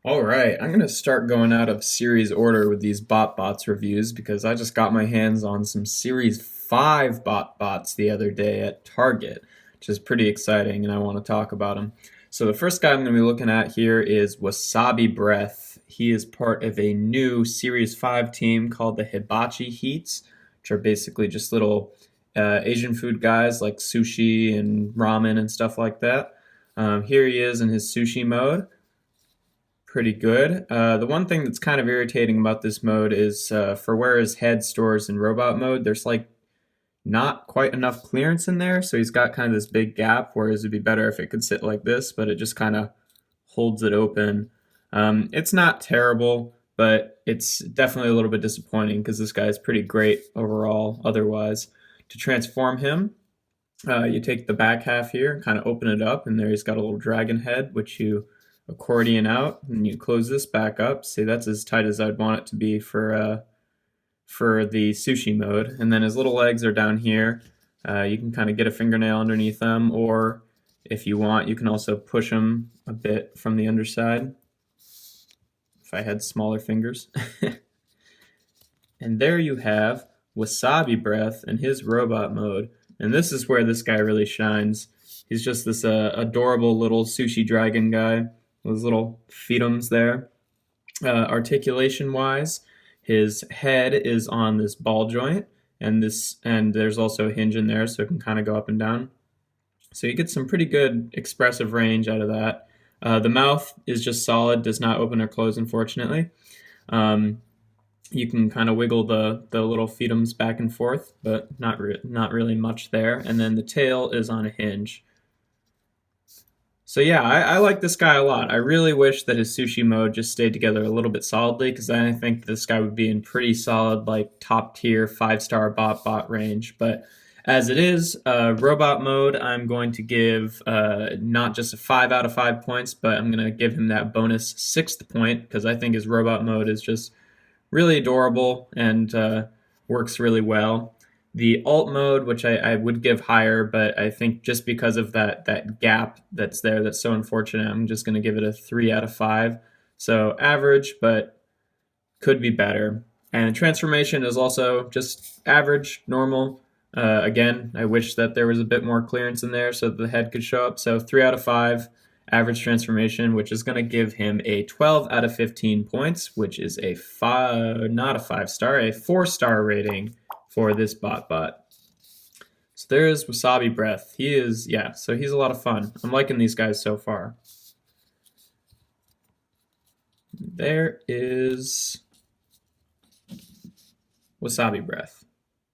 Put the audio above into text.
All right, I'm going to start going out of series order with these BotBots reviews because I just got my hands on some Series 5 BotBots the other day at Target, which is pretty exciting, and I want to talk about them. So the first guy I'm going to be looking at here is Wasabi Breath. He is part of a new Series 5 team called the Hibachi Heats, which are basically just little Asian food guys like sushi and ramen and stuff like that. Here he is in his sushi mode. Pretty good. The one thing that's kind of irritating about this mode is for where his head stores in robot mode, there's like not quite enough clearance in there, so he's got kind of this big gap, whereas it'd be better if it could sit like this, but it just kind of holds it open. It's not terrible, but it's definitely a little bit disappointing because this guy is pretty great overall otherwise. To transform him, you take the back half here and kind of open it up, and there he's got a little dragon head, which you accordion out, and you close this back up. See, that's as tight as I'd want it to be for the sushi mode. And then his little legs are down here. You can kind of get a fingernail underneath them, or if you want, you can also push them a bit from the underside. If I had smaller fingers. And there you have Wasabi Breath in his robot mode. And this is where this guy really shines. He's just this adorable little sushi dragon guy. Those little feetums there. Articulation wise, his head is on this ball joint, and there's also a hinge in there, so it can kind of go up and down. So you get some pretty good expressive range out of that. The mouth is just solid, does not open or close, unfortunately. Um, you can kind of wiggle the little fetums back and forth, but not really much there. And then the tail is on a hinge. So yeah, I like this guy a lot. I really wish that his sushi mode just stayed together a little bit solidly, because I think this guy would be in pretty solid, like top tier 5-star bot range. But as it is, robot mode, I'm going to give not just a 5 out of 5 points, but I'm going to give him that bonus sixth point because I think his robot mode is just really adorable and works really well. The alt mode, which I would give higher, but I think just because of that gap that's there, that's so unfortunate, I'm just going to give it a 3 out of 5. So average, but could be better. And transformation is also just average, normal. Again, I wish that there was a bit more clearance in there so that the head could show up. So 3 out of 5 average transformation, which is going to give him a 12 out of 15 points, which is a not a 5-star, a 4-star rating for this BotBot. So there's Wasabi Breath. So he's a lot of fun. I'm liking these guys so far. There is Wasabi Breath.